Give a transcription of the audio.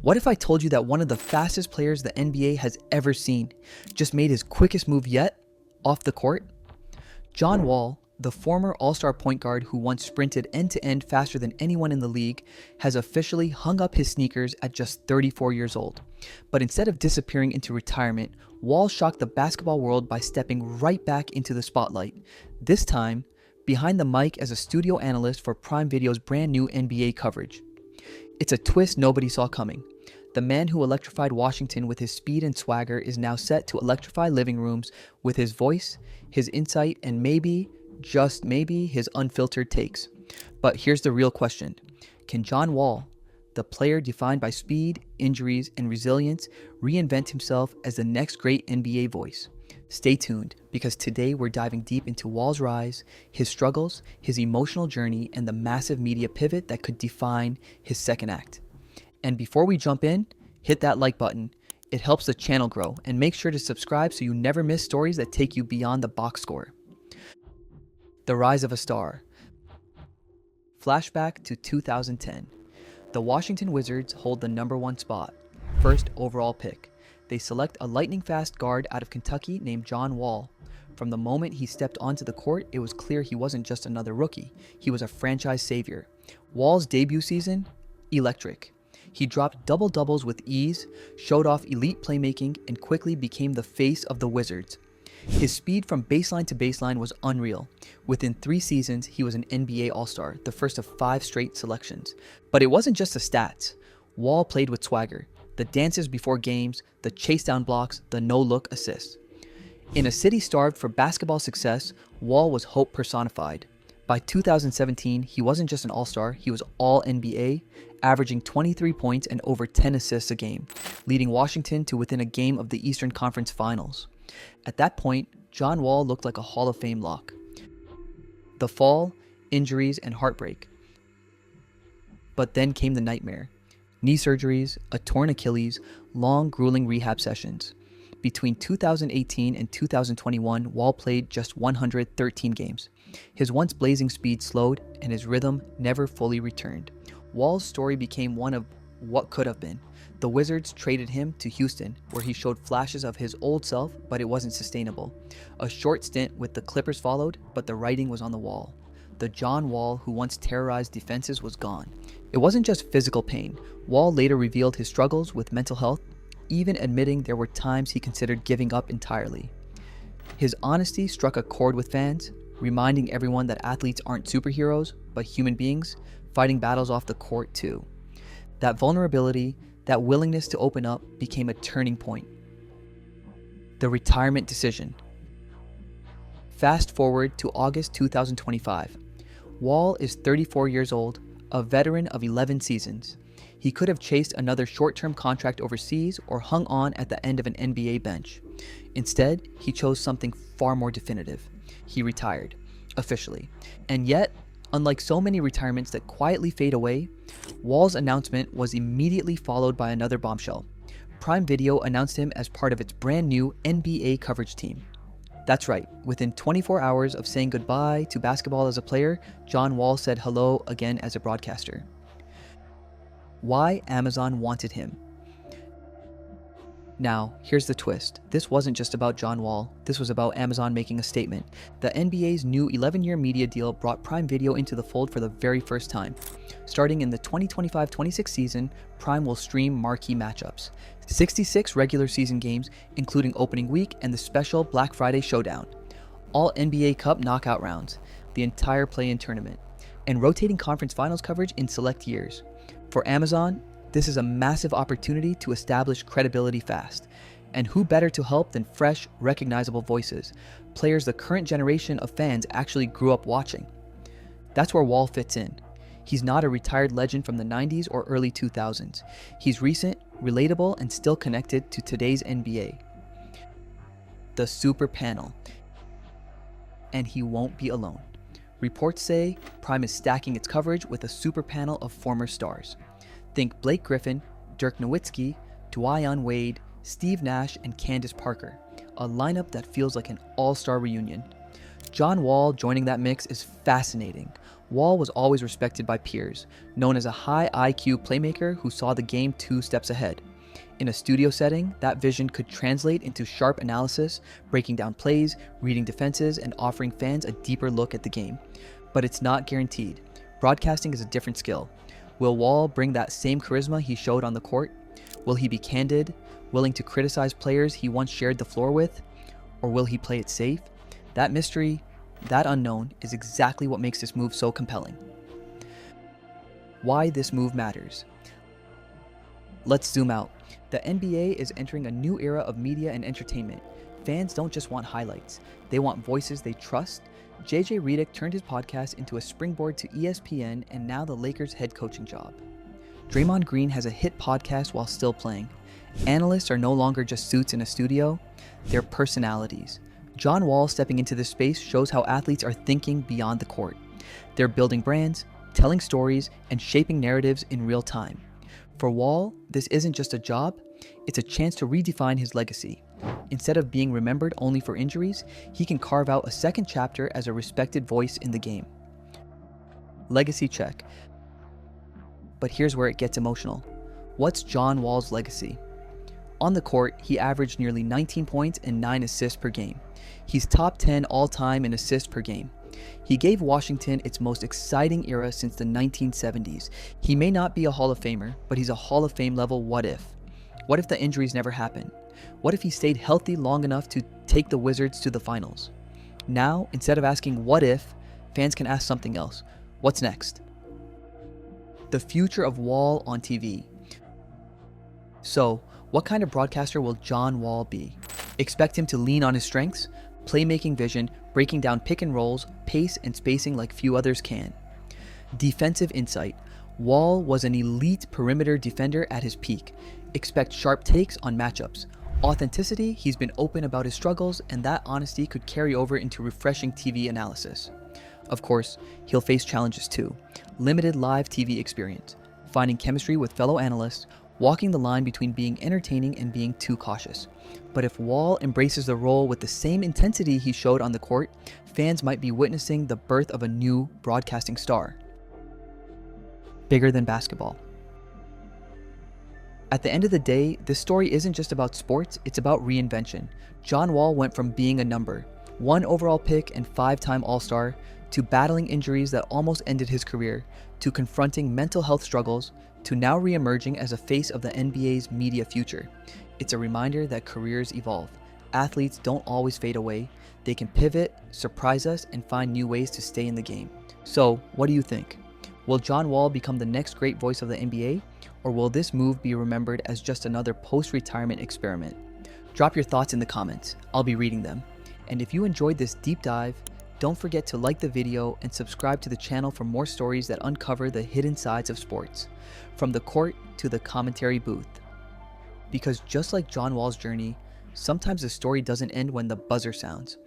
What if I told you that one of the fastest players the NBA has ever seen just made his quickest move yet off the court? John Wall, the former All-Star point guard who once sprinted end-to-end faster than anyone in the league, has officially hung up his sneakers at just 34 years old. But instead of disappearing into retirement, Wall shocked the basketball world by stepping right back into the spotlight, this time behind the mic as a studio analyst for Prime Video's brand new NBA coverage. It's a twist nobody saw coming. The man who electrified Washington with his speed and swagger is now set to electrify living rooms with his voice, his insight, and maybe, just maybe, his unfiltered takes. But here's the real question. Can John Wall, the player defined by speed, injuries, and resilience, reinvent himself as the next great NBA voice? Stay tuned, because today we're diving deep into Wall's rise, his struggles, his emotional journey, and the massive media pivot that could define his second act. And before we jump in, hit that like button. It helps the channel grow, and make sure to subscribe so you never miss stories that take you beyond the box score. The rise of a star. Flashback to 2010. The Washington Wizards hold the #1 spot, first overall pick. They select a lightning-fast guard out of Kentucky named John Wall. From the moment he stepped onto the court, it was clear he wasn't just another rookie. He was a franchise savior. Wall's debut season? Electric. He dropped double-doubles with ease, showed off elite playmaking, and quickly became the face of the Wizards. His speed from baseline to baseline was unreal. Within 3 seasons, he was an NBA All-Star, the first of 5 straight selections. But it wasn't just the stats. Wall played with swagger. The dances before games, the chase-down blocks, the no-look assists. In a city starved for basketball success, Wall was hope personified. By 2017, he wasn't just an All-Star, he was All-NBA, averaging 23 points and over 10 assists a game, leading Washington to within a game of the Eastern Conference Finals. At that point, John Wall looked like a Hall of Fame lock. The fall, injuries, and heartbreak. But then came the nightmare. Knee surgeries, a torn Achilles, long, grueling rehab sessions. Between 2018 and 2021, Wall played just 113 games. His once blazing speed slowed, and his rhythm never fully returned. Wall's story became one of what could have been. The Wizards traded him to Houston, where he showed flashes of his old self, but it wasn't sustainable. A short stint with the Clippers followed, but the writing was on the wall. The John Wall who once terrorized defenses was gone. It wasn't just physical pain. Wall later revealed his struggles with mental health, even admitting there were times he considered giving up entirely. His honesty struck a chord with fans, reminding everyone that athletes aren't superheroes, but human beings, fighting battles off the court too. That vulnerability, that willingness to open up, became a turning point. The retirement decision. Fast forward to August 2025. Wall is 34 years old, a veteran of 11 seasons. He could have chased another short-term contract overseas or hung on at the end of an NBA bench. Instead, he chose something far more definitive. He retired, officially. And yet, unlike so many retirements that quietly fade away, Wall's announcement was immediately followed by another bombshell. Prime Video announced him as part of its brand new NBA coverage team. That's right, within 24 hours of saying goodbye to basketball as a player, John Wall said hello again as a broadcaster. Why Amazon wanted him. Now, here's the twist. This wasn't just about John Wall. This was about Amazon making a statement. The NBA's new 11-year media deal brought Prime Video into the fold for the very first time. Starting in the 2025-26 season, Prime will stream marquee matchups. 66 regular season games, including opening week and the special Black Friday showdown. All NBA Cup knockout rounds, the entire play-in tournament, and rotating conference finals coverage in select years. For Amazon, this is a massive opportunity to establish credibility fast. And who better to help than fresh, recognizable voices, players the current generation of fans actually grew up watching. That's where Wall fits in. He's not a retired legend from the 90s or early 2000s. He's recent, relatable, and still connected to today's NBA. The Super Panel. And he won't be alone. Reports say Prime is stacking its coverage with a super panel of former stars. Think Blake Griffin, Dirk Nowitzki, Dwayne Wade, Steve Nash, and Candace Parker. A lineup that feels like an all-star reunion. John Wall joining that mix is fascinating. Wall was always respected by peers, known as a high IQ playmaker who saw the game 2 steps ahead. In a studio setting, that vision could translate into sharp analysis, breaking down plays, reading defenses, and offering fans a deeper look at the game. But it's not guaranteed. Broadcasting is a different skill. Will Wall bring that same charisma he showed on the court? Will he be candid, willing to criticize players he once shared the floor with? Or will he play it safe? That mystery, that unknown, is exactly what makes this move so compelling. Why this move matters. Let's zoom out. The NBA is entering a new era of media and entertainment. Fans don't just want highlights, they want voices they trust. JJ Redick turned his podcast into a springboard to ESPN and now the Lakers' head coaching job. Draymond Green has a hit podcast while still playing. Analysts are no longer just suits in a studio, they're personalities. John Wall stepping into this space shows how athletes are thinking beyond the court. They're building brands, telling stories, and shaping narratives in real time. For Wall, this isn't just a job, it's a chance to redefine his legacy. Instead of being remembered only for injuries, he can carve out a second chapter as a respected voice in the game. Legacy check. But here's where it gets emotional. What's John Wall's legacy? On the court, he averaged nearly 19 points and 9 assists per game. He's top 10 all-time in assists per game. He gave Washington its most exciting era since the 1970s. He may not be a Hall of Famer, but he's a Hall of Fame level what if. What if the injuries never happened? What if he stayed healthy long enough to take the Wizards to the finals? Now, instead of asking what if, fans can ask something else. What's next? The future of Wall on TV. So, what kind of broadcaster will John Wall be? Expect him to lean on his strengths, playmaking vision, breaking down pick and rolls, pace and spacing like few others can. Defensive insight. Wall was an elite perimeter defender at his peak. Expect sharp takes on matchups. Authenticity, he's been open about his struggles, and that honesty could carry over into refreshing TV analysis. Of course, he'll face challenges too. Limited live TV experience, finding chemistry with fellow analysts, walking the line between being entertaining and being too cautious. But if Wall embraces the role with the same intensity he showed on the court, fans might be witnessing the birth of a new broadcasting star. Bigger than basketball. At the end of the day, this story isn't just about sports, it's about reinvention. John Wall went from being a number, 1 overall pick and 5-time All-Star, to battling injuries that almost ended his career, to confronting mental health struggles, to now re-emerging as a face of the NBA's media future. It's a reminder that careers evolve. Athletes don't always fade away. They can pivot, surprise us, and find new ways to stay in the game. So, what do you think? Will John Wall become the next great voice of the NBA? Or will this move be remembered as just another post-retirement experiment? Drop your thoughts in the comments. I'll be reading them. And if you enjoyed this deep dive, don't forget to like the video and subscribe to the channel for more stories that uncover the hidden sides of sports, from the court to the commentary booth. Because just like John Wall's journey, sometimes the story doesn't end when the buzzer sounds.